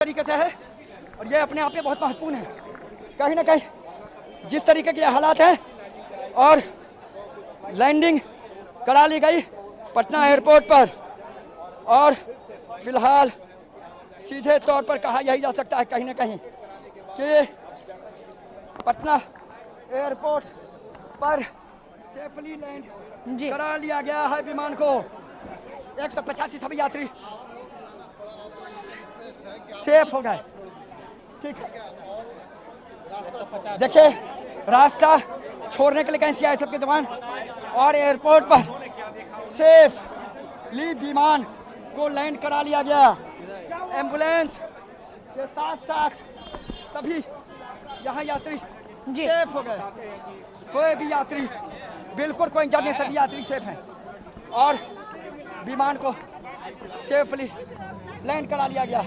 तरीके से है और ये अपने आप में बहुत महत्वपूर्ण है। कहीं ना कहीं जिस तरीके के हालात हैं और लैंडिंग करा ली गई पटना एयरपोर्ट पर और फिलहाल सीधे तौर पर कहा यही जा सकता है कहीं ना कहीं कि पटना एयरपोर्ट पर सेफली लैंड करा लिया गया है विमान को। 185 सभी यात्री सेफ हो गए। ठीक है, देखिए रास्ता छोड़ने के लिए कहीं सीआईएसएफ के जवान और एयरपोर्ट पर सेफली विमान को लैंड करा लिया गया। एम्बुलेंस के साथ साथ सभी यहाँ यात्री सेफ हो गए। कोई भी यात्री बिल्कुल कोई इंजर नहीं, सभी यात्री सेफ हैं और विमान को सेफली लैंड करा लिया गया।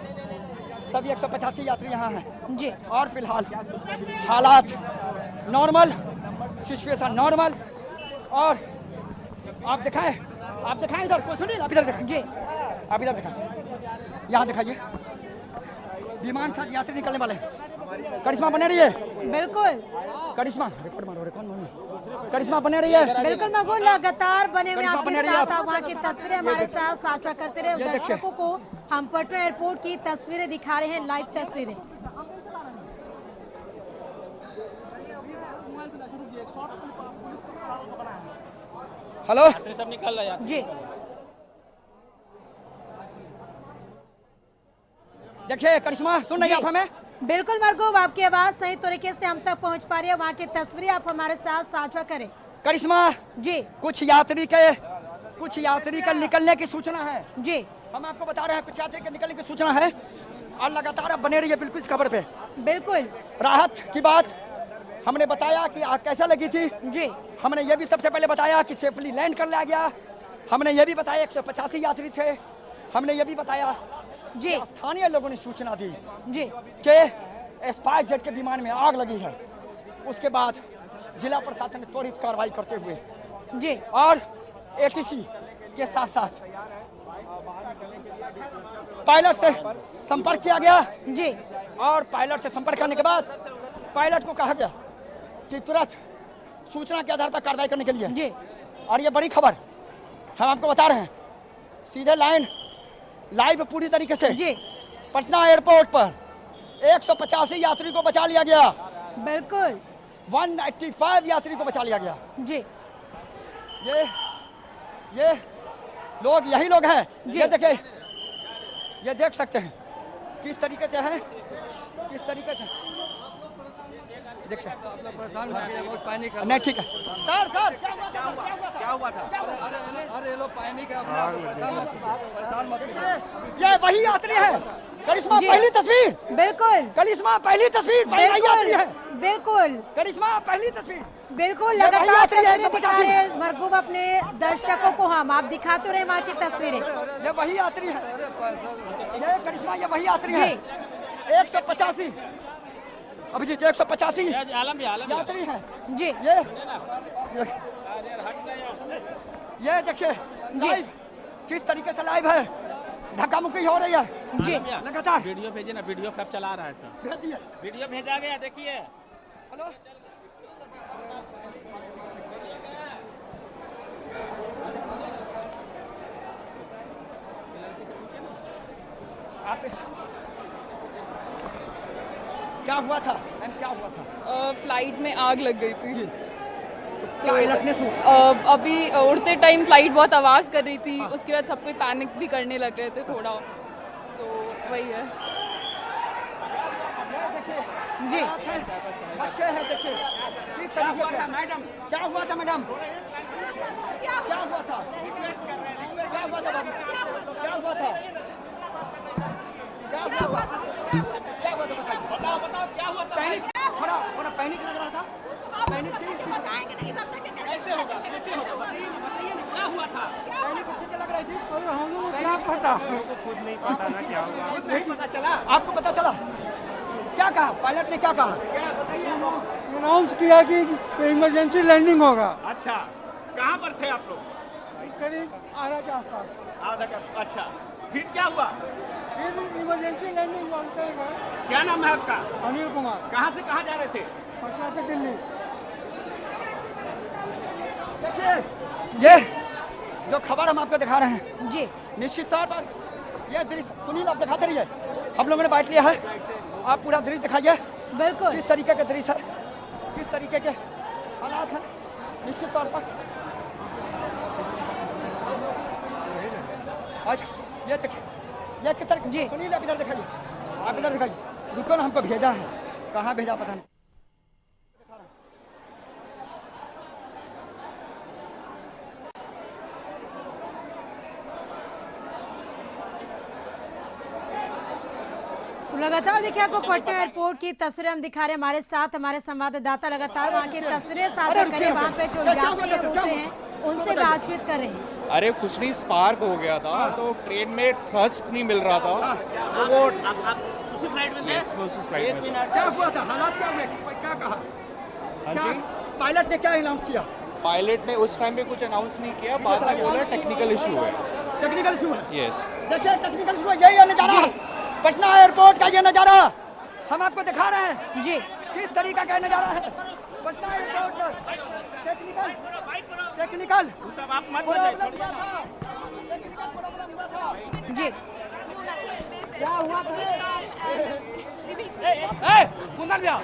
सभी 185 यात्री यहाँ हैं जी और फिलहाल हालात नॉर्मल, सिचुएशन नॉर्मल। और आप दिखाएं इधर, कोई सुनिए, आप इधर दिखाएं जी, आप इधर दिखाएं, यहाँ दिखाइए विमान साथ यात्री निकलने वाले हैं। करिश्मा बने रही है, बिल्कुल करिश्मा रिकॉर्ड मारो, रिकॉर्ड मारो, करिश्मा बने रही है, बिल्कुल मगो लगातार बने हुए आपके साथ। आप वहाँ की तस्वीरें हमारे साथ साझा करते रहे। दर्शकों को हम पटना एयरपोर्ट की तस्वीरें दिखा रहे हैं, लाइव तस्वीरें। हेलो सब निकल रहा है जी, देखिए करिश्मा सुन रही है आप हमें? बिल्कुल मरगूब, आपकी आवाज सही तरीके से हम तक पहुंच पा रही है। वहाँ की तस्वीरें आप हमारे साथ साझा करें। करिश्मा जी, कुछ यात्री का निकलने की सूचना है जी, हम आपको बता रहे हैं कुछ यात्री के निकलने की सूचना है और लगातार आप बने रहिए बिल्कुल इस खबर पे। बिल्कुल राहत की बात हमने बताया कि आग कैसा लगी थी जी, हमने ये भी सबसे पहले बताया कि सेफली लैंड कर लिया गया। हमने ये भी बताया 185 यात्री थे। हमने ये भी बताया जी, स्थानीय लोगों ने सूचना दी जी कि स्पाइस जेट के विमान में आग लगी है। उसके बाद जिला प्रशासन ने त्वरित कार्रवाई करते हुए जी और एटीसी के साथ साथ पायलट से संपर्क किया गया जी और पायलट से संपर्क करने के बाद पायलट को कहा गया कि तुरंत सूचना के आधार पर कार्रवाई करने के लिए जी। और ये बड़ी खबर हम आपको बता रहे हैं, सीधे लाइव पूरी तरीके से जी पटना एयरपोर्ट पर 185 यात्री को बचा लिया गया। बिल्कुल 185 यात्री को बचा लिया गया जी। ये लोग यही लोग हैं ये देखिए, ये देख सकते हैं किस तरीके से है, किस तरीके से देखिए नहीं ठीक है सर क्या हुआ था? अरे लोग पैनिक है, परेशान मत कीजिए। ये वही यात्री है करिश्मा, पहली तस्वीर बिल्कुल करिश्मा, पहली तस्वीर बिल्कुल करिश्मा, पहली तस्वीर बिल्कुल लगातार तस्वीरें दिखा रहे हैं मरगूब अपने दर्शकों को। हम आप दिखाते रहे वहाँ की तस्वीरें। ये वही यात्री है, ये करिश्मा, ये वही यात्री है 185 अभिजीत 185 यात्री है जी। ये देखिए लाइव किस तरीके से लाइव है, धक्का मुक्की हो रही है जी लगातार। वीडियो भेजिए ना, वीडियो कब चला रहा है सर? भेज दिया, वीडियो भेजा गया, देखिए। हेलो आप क्या हुआ था? क्या हुआ था? फ्लाइट में आग लग गई थी तो अभी उड़ते टाइम फ्लाइट बहुत आवाज़ कर रही थी। उसके बाद सब कोई पैनिक भी करने लग गए थे थोड़ा, तो वही है जी। बच्चे हैं देखिए किस तरीके से। मैडम क्या हुआ था? मैडम क्या हुआ था? क्या हुआ था? क्या हुआ था? क्या हुआ था? क्या हुआ था? बताओ क्या हुआ था? पैनिक, थोड़ा पैनिक लग रहा था। पैनिक से कैसे होगा? बताइए ना क्या हुआ था? पैनिक किससे लग रही थी? क्या पता, हमको खुद नहीं पता ना क्या हुआ। नहीं पता चला? आपको पता चला? क्या कहा पायलट ने? क्या कहा? अनाउंस किया कि इमरजेंसी लैंडिंग होगा। अच्छा, कहाँ पर थे आप लोग? करीब आरा के आसपास। आधा का, अच्छा फिर क्या हुआ? इमरजेंसी लैंडिंग मांगते हैं। क्या नाम है आपका? अनिल कुमार। कहाँ से कहाँ जा रहे थे? पटना से दिल्ली। देखिए ये जो खबर हम आपको दिखा रहे हैं जी निश्चित तौर पर ये दृश्य सुनील आप दिखाते रहिए, हम लोगों ने बांट लिया है, आप पूरा दृश्य दिखाइए बिल्कुल किस तरीके के दृश्य है, किस तरीके के हालात हैं। निश्चित तौर पर आज ये देखिए ये किस तरह जी। सुनील आप इधर दिखाइए, आप इधर दिखाइए, रुको ना, हमको भेजा है, कहाँ भेजा पता नहीं। तो लगातार देखिए आपको पटना एयरपोर्ट की तस्वीरें हम दिखा रहे हैं, हमारे साथ हमारे संवाददाता लगातार वहाँ की तस्वीरें साझा कर रहे हैं, वहाँ पे जो यात्री हैं उतरे हैं उनसे बातचीत कर रहे हैं। अरे कुछ नहीं, स्पार्क हो गया था तो ट्रेन में थ्रस्ट नहीं मिल रहा था तो वो उसी फ्लाइट में थे? उसी फ्लाइट में था। क्या हुआ था, हालात क्या हुए, क्या कहा, हाँ क्या जी, पायलट ने क्या अनाउंस किया? पायलट ने उस टाइम पे कुछ अनाउंस नहीं किया, बाद में बोला टेक्निकल इशू है। टेक्निकल इशू है। यस, देखिए टेक्निकल इशू यही है नजारा, पटना एयरपोर्ट का ये नजारा हम आपको दिखा रहे हैं जी किस तरीका का नजारा है पटना एयरपोर्ट पर। टेक्निकल आप मत प्रॉब्लम बताइए। हुआ था, टेक्निकल प्रॉब्लम हुआ था। जी क्या हुआ था? कुंदन भैया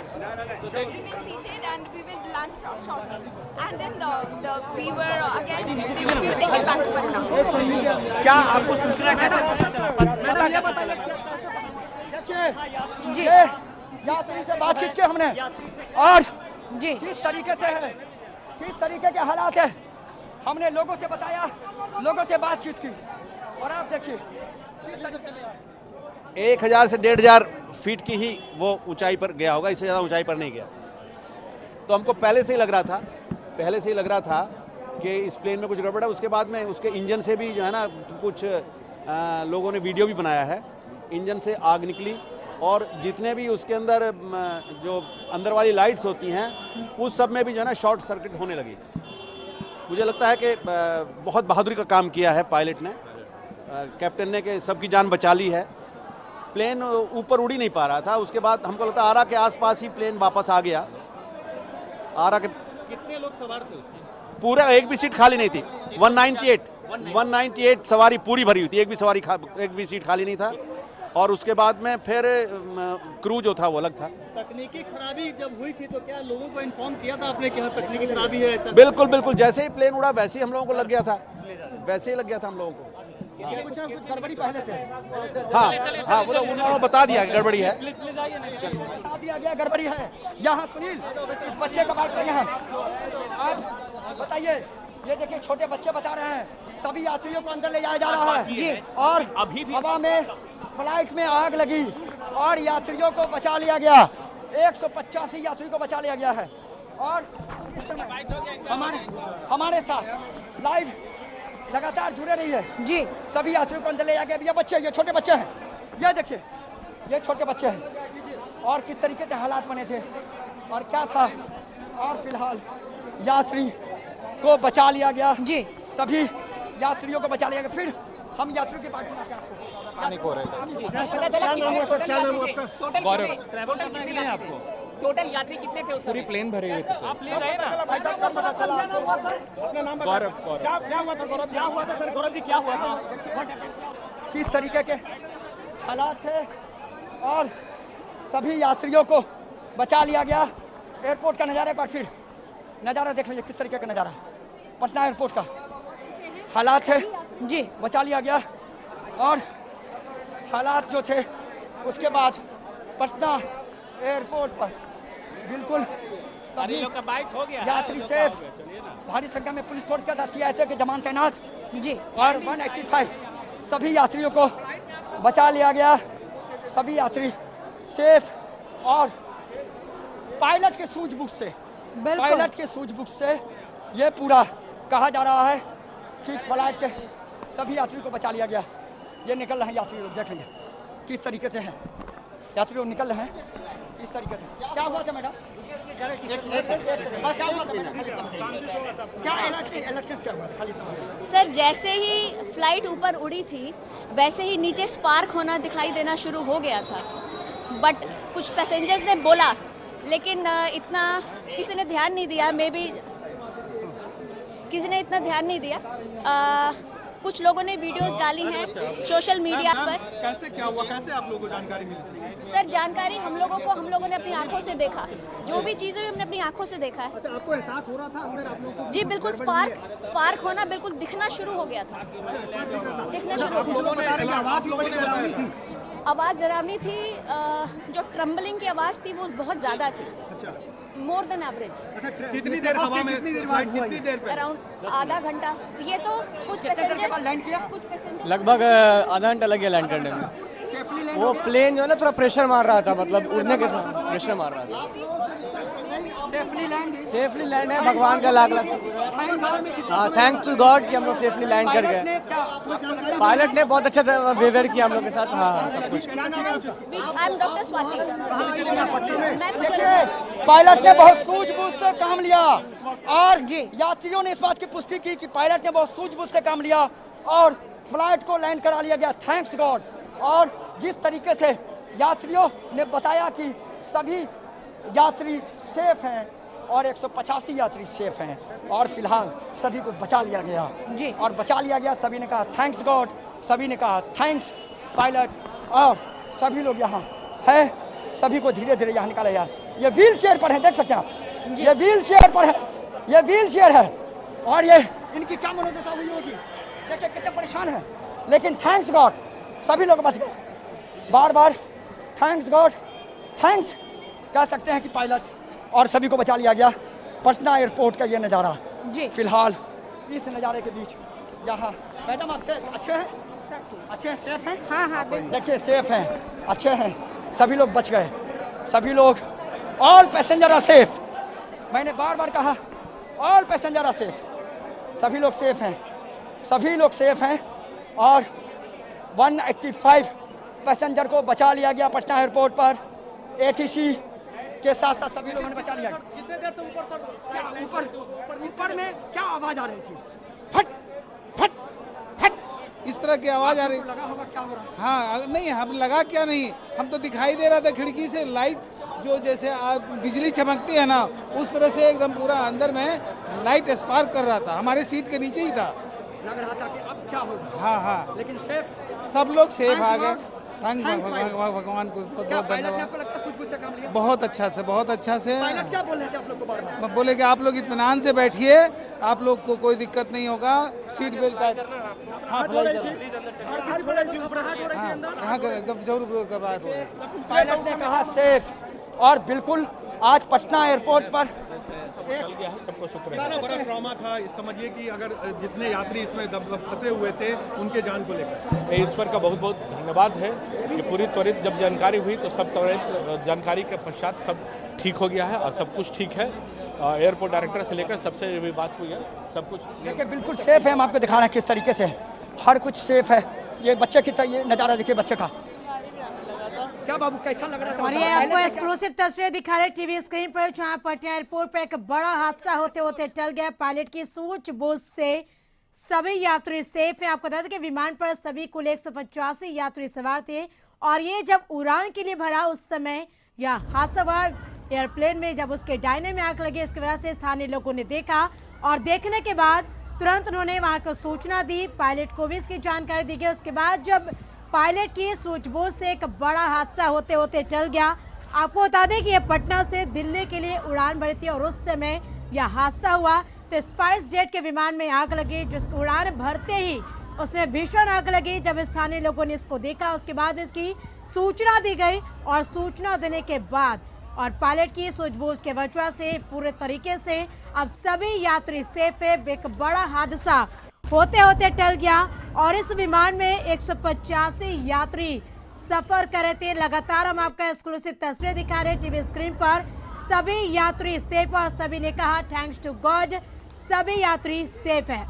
Remain seated and we will land shortly. And then we were taken back to Patna. क्या आपको सूचना कैसे पता चला? बताइए बताइए देखिए जी। ये यात्री से बातचीत की हमने और जी किस तरीके से है, किस तरीके के हालात है, हमने लोगों से बताया, लोगों से बातचीत की और आप देखिए 1000 से 1500 फीट की ही वो ऊंचाई पर गया होगा, इससे ज़्यादा ऊंचाई पर नहीं गया। तो हमको पहले से ही लग रहा था कि इस प्लेन में कुछ गड़बड़ है। उसके बाद में उसके इंजन से भी जो है ना कुछ लोगों ने वीडियो भी बनाया है, इंजन से आग निकली और जितने भी उसके अंदर जो अंदर वाली लाइट्स होती हैं उस सब में भी जो है ना शॉर्ट सर्किट होने लगी। मुझे लगता है कि बहुत बहादुरी का काम किया है पायलट ने, कैप्टन ने, कि सबकी जान बचा ली है। प्लेन ऊपर उड़ ही नहीं पा रहा था, उसके बाद हमको लगता है आरा के आसपास ही प्लेन वापस आ गया। आरा के कितने लोग सवार थे उसमें? पूरा एक भी सीट खाली नहीं थी। 198 सवारी पूरी भरी हुई थी, एक भी सीट खाली नहीं था। और उसके बाद में फिर क्रू जो था वो अलग था। तकनीकी खराबी जब हुई थी तो क्या लोगों को इन्फॉर्म किया था आपने कि हाँ तकनीकी खराबी है ऐसा? बिल्कुल, जैसे ही प्लेन उड़ा वैसे ही हम लोगों को लग गया था, हम लोगों को। कुछ ना कुछ गड़बड़ी पहले से हाँ, वो उन्होंने बता दिया कि गड़बड़ी है। बता दिया गया गड़बड़ी है। यहाँ सुनील इस बच्चे का बात करें हम, आप बताइए, ये देखिए छोटे बच्चे बता रहे हैं, सभी यात्रियों को अंदर ले जाया जा रहा है जी। और अभी भी हवा में फ्लाइट में आग लगी और यात्रियों को बचा लिया गया, 185 यात्रियों को बचा लिया गया है। और इस समय हमारे साथ लाइव लगातार जुड़े रही है जी सभी यात्रियों को अंदर ले जाके। ये बच्चे, ये छोटे बच्चे हैं, ये देखिए ये छोटे बच्चे हैं और किस तरीके से हालात बने थे और क्या था। और फिलहाल यात्री को बचा लिया गया, जी सभी यात्रियों को बचा लिया गया। फिर हम यात्रियों की बात करते हैं आपको। टोटल यात्री कितने थे? पूरी प्लेन भरे हुए थे। आप ले रहे ना? अपना नाम गौरव। क्या हुआ था गौरव? क्या हुआ था सर? गौरव जी क्या हुआ था? किस तरीके के हालात थे और सभी यात्रियों को बचा लिया गया। एयरपोर्ट का नज़ारा एक बार फिर नज़ारा देख लीजिए, किस तरीके का नज़ारा पटना एयरपोर्ट का हालात है जी बचा लिया गया। और हालात जो थे उसके बाद पटना एयरपोर्ट पर बिल्कुल सभी लोग का बाइट हो गया, यात्री सेफ, भारी संख्या में पुलिस फोर्स का था, CISF के जवान तैनात जी और 185 सभी यात्रियों को बचा लिया गया, सभी यात्री सेफ। और पायलट के सूझबूझ से, पायलट के सूझबूझ से ये पूरा कहा जा रहा है कि फ्लाइट के सभी यात्रियों को बचा लिया गया। ये निकल रहे हैं यात्री लोग, देख लीजिए किस तरीके से हैं यात्री लोग निकल रहे हैं, इस तरीके से। क्या हुआ था मैडम? सर जैसे ही फ्लाइट ऊपर उड़ी थी वैसे ही नीचे स्पार्क होना दिखाई देना शुरू हो गया था, बट कुछ पैसेंजर्स ने बोला, लेकिन इतना किसी ने ध्यान नहीं दिया, मे बी किसी ने इतना ध्यान नहीं दिया। कुछ लोगों ने वीडियोस डाली हैं सोशल मीडिया पर। कैसे क्या हुआ, कैसे आप लोगों को जानकारी मिली? सर जानकारी हम लोगों ने अपनी आंखों से देखा, जो भी चीजें हमने अपनी आंखों से देखा है। अच्छा, आपको एहसास हो रहा था अंदर आप लोगों को? जी बिल्कुल, स्पार्क होना बिल्कुल दिखना शुरू हो गया था, दिखना शुरू हो गया। आवाज़ डरावनी थी, जो ट्रम्बलिंग की आवाज़ थी वो बहुत ज़्यादा थी, मोर देन एवरेज। कितनी देर हवा में, कितनी देर पे? अराउंड आधा घंटा। ये तो कुछ पैसेंजर्स लैंड किया, कुछ पैसेंजर लगभग आधा घंटा लग गया लैंड करने में। वो प्लेन जो है ना थोड़ा प्रेशर मार रहा था, मतलब उड़ने के समय प्रेशर मार रहा था। सेफली लैंड है, भगवान का लाख लाख शुक्र। हाँ, थैंक्स टू गॉड कि हम लोग सेफली लैंड कर गए। पायलट ने बहुत अच्छा बिहेवियर किया हम लोग के साथ। हाँ, सब कुछ। I am doctor Swati. Pilot ने बहुत सूझबूझ से काम लिया और यात्रियों ने इस बात की पुष्टि की कि पायलट ने बहुत सूझबूझ से काम लिया और फ्लाइट को लैंड करा लिया गया, थैंक्स गॉड। और जिस तरीके से यात्रियों ने बताया कि सभी यात्री सेफ हैं और 185 यात्री सेफ हैं और फिलहाल सभी को बचा लिया गया जी। और बचा लिया गया। सभी ने कहा थैंक्स गॉड, सभी ने कहा थैंक्स पायलट, और सभी लोग यहाँ है, सभी को धीरे धीरे यहाँ निकाला यार। ये व्हील चेयर पर है, देख सकते हैं आप, ये व्हील चेयर पर है, ये व्हील चेयर है और ये इनकी क्या मनोदशा हुई होगी, देखिए कितने परेशान है, लेकिन थैंक्स गॉड सभी लोग बच गए। बार बार थैंक्स गॉड, थैंक्स कह सकते हैं कि पायलट और सभी को बचा लिया गया। पटना एयरपोर्ट का ये नज़ारा जी। फिलहाल इस नज़ारे के बीच यहाँ। मैडम आप अच्छे हैं, अच्छे हैं, सेफ हैं? हाँ, देखिए सेफ हैं, अच्छे हैं, सभी लोग बच गए, सभी लोग, ऑल पैसेंजर आर सेफ। मैंने बार बार कहा ऑल पैसेंजर आर सेफ, सभी लोग सेफ हैं, सभी लोग सेफ हैं और 185 पैसेंजर को बचा लिया गया पटना एयरपोर्ट पर। ATC के साथ साथ सभी लोगों ने बचा लिया। कितने देर तो ऊपर सर, ऊपर में क्या आवाज आ रही थी? फट फट फट इस तरह की आवाज आ रही। लगा होगा क्या हो रहा? हाँ, नहीं हम लगा क्या नहीं, हम तो दिखाई दे रहा था खिड़की से, लाइट जो जैसे बिजली चमकती है ना उस तरह से एकदम पूरा अंदर में लाइट स्पार्क कर रहा था, हमारे सीट के नीचे ही था। लग रहा था कि अब क्या होगा। हाँ, लेकिन सेफ, सब लोग सेफ आ गए। थैंक भगवान को बहुत बहुत धन्यवाद। बहुत अच्छा से, बहुत अच्छा से। क्या बोल रहे थे आप लोग को बार बार? बोले कि आप लोग इत्मीनान से बैठिए, आप लोग को कोई दिक्कत नहीं होगा, सीट बेल्ट टाइट। हाँ, एकदम जरूर घबराहट हो रही है। पायलट ने कहा सेफ, और बिल्कुल आज पटना एयरपोर्ट पर सबको शुक्र है। बड़ा ट्रॉमा था, समझिए कि अगर जितने यात्री इसमें फंसे हुए थे उनके जान को लेकर। ईश्वर का बहुत बहुत धन्यवाद है कि पूरी त्वरित जब जानकारी हुई तो सब त्वरित जानकारी के पश्चात सब ठीक हो गया है और सब कुछ ठीक है। एयरपोर्ट डायरेक्टर से लेकर सबसे भी बात हुई है, सब कुछ देखिए बिल्कुल सेफ है। हम आपको दिखा रहे हैं किस तरीके से हर कुछ सेफ है। ये बच्चे की ये नज़ारा देखिए बच्चे का, क्या बाबू कैसा लग रहा था? और ये आपको एक्सक्लूसिव तस्वीरें दिखा रहे टीवी स्क्रीन पर, जहां पटना एयरपोर्ट पर एक बड़ा हादसा होते होते टल गया। पायलट की सूझबूझ से सभी यात्री सेफ हैं। आपको बता दें कि विमान पर सभी कुल 185 यात्री सवार थे और ये जब उड़ान के लिए भरा उस समय यह हादसा हुआ। एयरप्लेन में जब उसके डायने में आग लगी, इसकी वजह से स्थानीय लोगों ने देखा और देखने के बाद तुरंत उन्होंने वहां को सूचना दी, पायलट को भी इसकी जानकारी दी गई। उसके बाद जब पायलट की सूझबूझ से एक बड़ा हादसा होते होते टल गया। आपको बता दें कि यह पटना से दिल्ली के लिए उड़ान भरी थी और उस समय यह हादसा हुआ तो स्पाइस जेट के विमान में आग लगी, जिसकी उड़ान भरते ही उसमें भीषण आग लगी। जब स्थानीय लोगों ने इसको देखा उसके बाद इसकी सूचना दी गई और सूचना देने के बाद और पायलट की सूझबूझ के वजह से पूरे तरीके से अब सभी यात्री सेफ है। एक बड़ा हादसा होते होते टल गया और इस विमान में 185 यात्री सफर कर रहे थे। लगातार हम आपका एक्सक्लूसिव तस्वीरें दिखा रहे हैं टीवी स्क्रीन पर। सभी यात्री सेफ और सभी ने कहा थैंक्स टू गॉड, सभी यात्री सेफ है।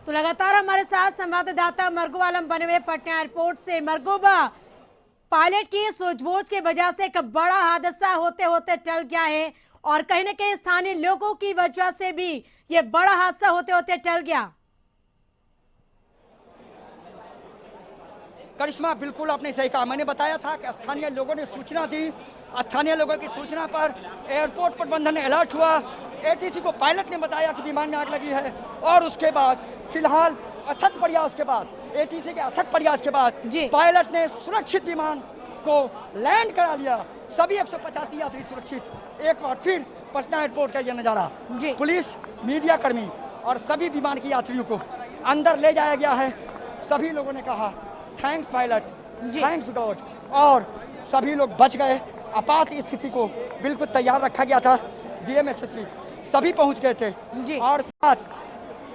तो लगातार हमारे साथ संवाददाता मरगू आलम बने हुए पटना एयरपोर्ट से। मरगूबा, पायलट की सूझबूझ की वजह से एक बड़ा हादसा होते होते टल गया है और कहीं न कहीं स्थानीय लोगों की वजह से भी ये बड़ा हादसा होते होते टल गया। करिश्मा, बिल्कुल आपने सही कहा। मैंने बताया था कि स्थानीय लोगों ने सूचना दी। स्थानीय लोगों की सूचना पर एयरपोर्ट प्रबंधन अलर्ट हुआ। एटीसी को पायलट ने बताया कि विमान में आग लगी है और उसके बाद फिलहाल अथक प्रयास के बाद, एटीसी के अथक प्रयास के बाद पायलट ने सुरक्षित विमान को लैंड करा लिया। सभी 185 यात्री सुरक्षित। एक बार फिर पटना एयरपोर्ट का यह नजारा, पुलिस, मीडिया कर्मी और सभी विमान के यात्रियों को अंदर ले जाया गया है। सभी लोगों ने कहा थैंक्स पायलट, थैंक्स गॉड, और सभी लोग बच गए। आपात स्थिति को बिल्कुल तैयार रखा गया था। डीएम, एसएसपी सभी पहुंच गए थे और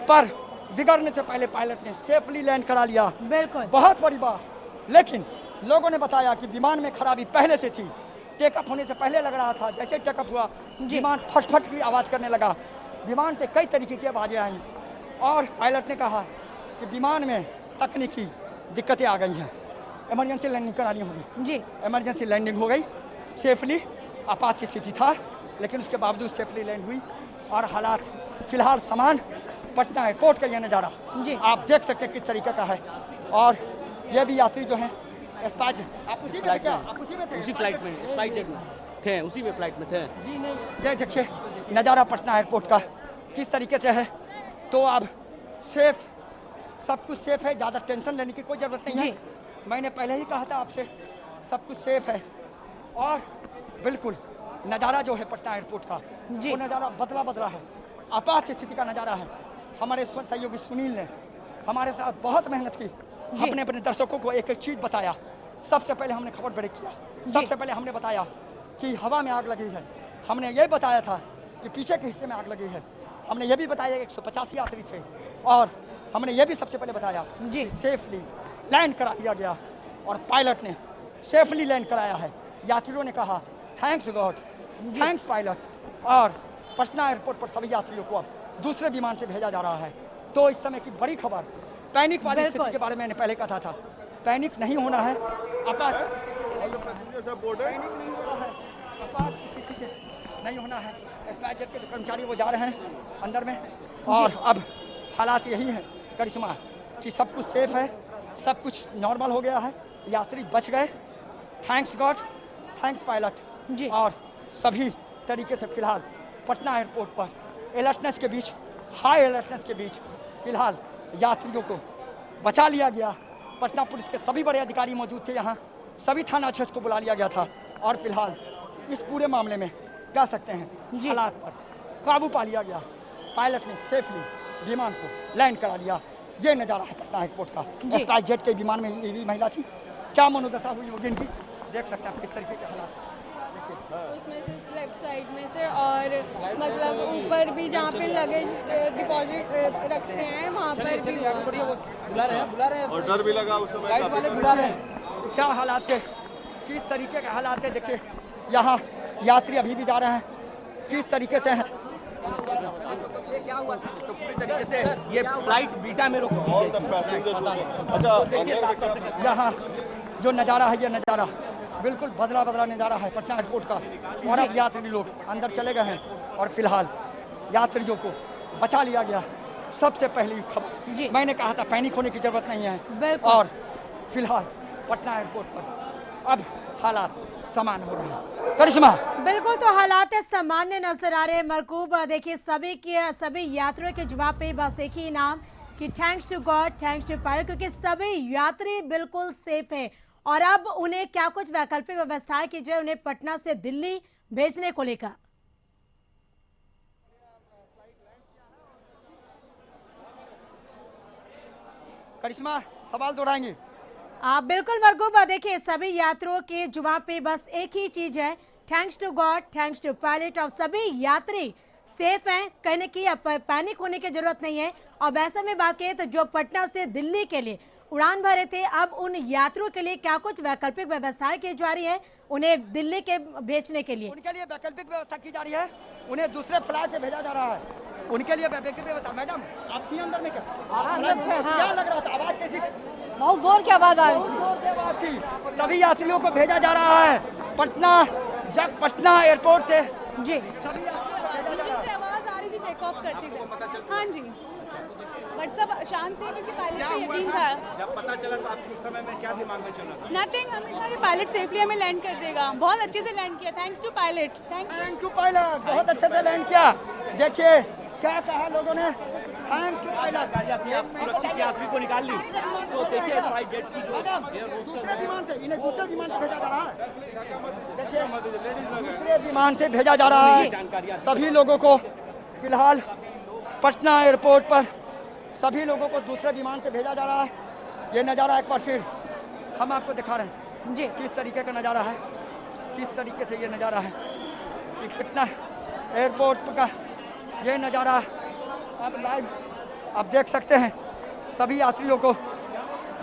पर बिगड़ने से पहले पायलट ने सेफली लैंड करा लिया। बिल्कुल, बहुत बड़ी बात। लेकिन लोगों ने बताया कि विमान में खराबी पहले से थी। टेकअप होने से पहले लग रहा था, जैसे टेकअप हुआ विमान फट की आवाज करने लगा। विमान से कई तरीके की आवाजें आई और पायलट ने कहा कि विमान में तकनीकी दिक्कतें आ गई हैं, इमरजेंसी लैंडिंग करानी होगी। इमरजेंसी लैंडिंग हो गई सेफली। आपात की स्थिति था लेकिन उसके बावजूद सेफली लैंड हुई और हालात फिलहाल समान। पटना एयरपोर्ट का यह नज़ारा आप देख सकते हैं किस तरीके का है। और ये भी यात्री जो हैं स्पाइस, आप उसी में क्या? आप उसी में थे? उसी फ्लाइट में, स्पाइस जेट में थे, उसी में फ्लाइट में थे। जी नहीं, ये देखिए नज़ारा पटना एयरपोर्ट का किस तरीके से है। तो अब सेफ, सब कुछ सेफ है, ज़्यादा टेंशन लेने की कोई ज़रूरत नहीं है। मैंने पहले ही कहा था आपसे, सब कुछ सेफ है। और बिल्कुल नज़ारा जो है पटना एयरपोर्ट का, वो नज़ारा बदला है। आपात स्थिति का नज़ारा है। हमारे सहयोगी सुनील ने हमारे साथ बहुत मेहनत की, अपने दर्शकों को एक एक चीज़ बताया। सबसे पहले हमने खबर ब्रेक किया। सबसे पहले हमने बताया कि हवा में आग लगी है। हमने ये बताया था कि पीछे के हिस्से में आग लगी है। हमने ये भी बताया 185 यात्री थे और हमने ये भी सबसे पहले बताया सेफली लैंड करा दिया गया और पायलट ने सेफली लैंड कराया है। यात्रियों ने कहा थैंक्स गॉड, थैंक्स पायलट। और पटना एयरपोर्ट पर सभी यात्रियों को अब दूसरे विमान से भेजा जा रहा है। तो इस समय की बड़ी खबर, पैनिक वाली स्थिति के बारे में मैंने पहले कहा था, पैनिक नहीं होना है। आपात नहीं होना है। स्पाइस जेट के कर्मचारी वो जा रहे हैं अंदर में और अब हालात यही है करिश्मा कि सब कुछ सेफ है, सब कुछ नॉर्मल हो गया है, यात्री बच गए। Thanks God, thanks pilot. और सभी तरीके से फिलहाल पटना एयरपोर्ट पर अलर्टनेस के बीच, हाई अलर्टनेस के बीच फिलहाल यात्रियों को बचा लिया गया। पटना पुलिस के सभी बड़े अधिकारी मौजूद थे यहाँ, सभी थाना अध्यक्ष को बुला लिया गया था और फिलहाल इस पूरे मामले में कह सकते हैं हालात पर काबू पा लिया गया। पायलट ने सेफली विमान को लैंड करा लिया। ये नज़ारा है पटना एयरपोर्ट का। स्पाइस जेट के विमान में ये भी महिला थी, क्या मनोदशा हुई होगी इनकी, देख सकते हैं आप किस तरीके के हालात। उसमें से लेफ्ट साइड में से और मतलब ऊपर भी जहाँ पे लगेज डिपॉजिट रखते हैं वहाँ पर भी बुला रहे हैं और डर भी लगा उस समय, बुला रहे हैं। क्या हालात थे, किस तरीके के हालात थे, देखिए यहाँ यात्री अभी भी जा रहे हैं, किस तरीके से हैं। ये क्या हुआ तो पूरी तरीके से ये फ्लाइट बीटा में रोक दी गई। अच्छा, यहाँ जो नज़ारा है, ये नज़ारा बिल्कुल बदला नज़ारा है पटना एयरपोर्ट का। और अब यात्री लोग अंदर चले गए हैं और फिलहाल यात्रियों को बचा लिया गया। सबसे पहली खबर मैंने कहा था, पैनिक होने की जरूरत नहीं है। और फिलहाल पटना एयरपोर्ट पर अब हालात सामान्य हो रहे हैं। करिश्मा, बिल्कुल, तो हालात सामान्य नजर आ रहे हैं। मरकूब, देखिए सभी यात्रियों के जवाब पे बस एक ही नाम कि thanks to God, thanks to pilot, क्योंकि सभी यात्री बिल्कुल सेफ है। और अब उन्हें क्या कुछ वैकल्पिक व्यवस्थाएं की जाए उन्हें पटना से दिल्ली भेजने को लेकर। करिश्मा, सवाल दोहराएंगे आप? बिल्कुल मरगूब, देखिए सभी यात्रियों के जवाब पे बस एक ही चीज है, thanks to God, thanks to pilot. और सभी यात्री सेफ हैं, कहीं न कहीं पैनिक होने की जरूरत नहीं है। और ऐसे में बात करें तो जो पटना से दिल्ली के लिए उड़ान भरे थे, अब उन यात्रियों के लिए क्या कुछ वैकल्पिक व्यवस्थाएं की जा रही है उन्हें दिल्ली के भेजने के लिए? उनके लिए वैकल्पिक व्यवस्था की जा रही है, उन्हें दूसरे फ्लाइट से भेजा जा रहा है। उनके लिए बेफिक्र बता। मैडम आप थी अंदर में क्या? अंदर थे, हाँ। क्या लग रहा था? आवाज कैसी थी? बहुत जोर की आवाज आ रही थी। जोर से आवाज थी। सभी यात्रियों को भेजा जा रहा है पटना एयरपोर्ट से। जी इंजन से आवाज आ रही थी टेक ऑफ करते हुए। हाँ जी, बट सब शांत थे क्योंकि पायलट को यकीन था। जब पता चला तो आपके उस समय में क्या दिमाग में चला था? नथिंग, हमें था कि पायलट सेफली हमें लैंड कर देगा। बहुत अच्छे से लैंड किया, thanks to pilot. Thank you pilot, बहुत अच्छे से लैंड किया। देखिए क्या कहा लोगों ने, थैंक यू पायलट। सुरक्षित यात्री को निकाल ली तो देखिए स्पाइस जेट की जो दूसरे विमान से, इन्हें दूसरे विमान से भेजा जा रहा है। देखिए दूसरे विमान से भेजा जा रहा है सभी लोगों को। फिलहाल पटना एयरपोर्ट पर सभी लोगों को दूसरे विमान से भेजा जा रहा है। ये नज़ारा एक बार फिर हम आपको दिखा रहे हैं जी किस तरीके का नज़ारा है, किस तरीके से ये नज़ारा है कि पटना एयरपोर्ट का ये नज़ारा आप लाइव आप देख सकते हैं। सभी यात्रियों को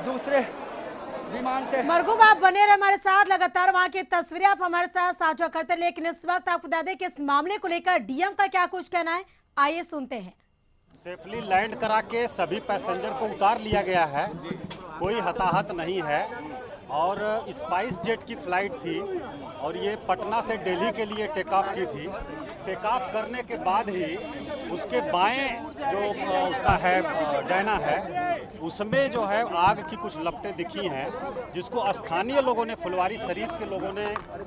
दूसरे विमान से। मरगूब आप बने रहे हमारे साथ, लगातार वहाँ की तस्वीरें आप हमारे साथ साझा करते हैं। लेकिन इस वक्त आपको बता दें कि इस मामले को लेकर डीएम का क्या कुछ कहना है, आइए सुनते हैं। सेफली लैंड करा के सभी पैसेंजर को उतार लिया गया है, कोई हताहत नहीं है। और स्पाइस जेट की फ्लाइट थी और ये पटना से दिल्ली के लिए टेक ऑफ की थी। टेक ऑफ करने के बाद ही उसके बाएं जो उसका है डैना है, उसमें जो है आग की कुछ लपटें दिखी हैं, जिसको स्थानीय लोगों ने, फुलवारी शरीफ के लोगों ने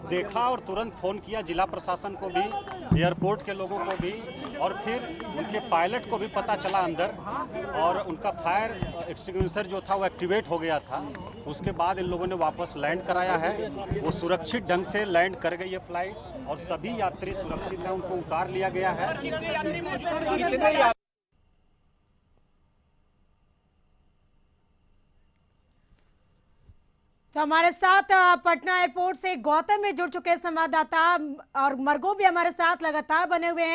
देखा और तुरंत फ़ोन किया जिला प्रशासन को भी, एयरपोर्ट के लोगों को भी, और फिर उनके पायलट को भी पता चला अंदर, और उनका फायर एक्सटिंग्विशर जो था वो एक्टिवेट हो गया था। उसके बाद इन लोगों ने वापस लैंड कराया है। वो सुरक्षित ढंग से लैंड कर गई है फ्लाइट और सभी यात्री सुरक्षित हैं, उनको उतार लिया गया है। तो हमारे साथ पटना एयरपोर्ट से गौतम भी जुड़ चुके हैं संवाददाता, और मरगूब भी हमारे साथ लगातार बने हुए हैं।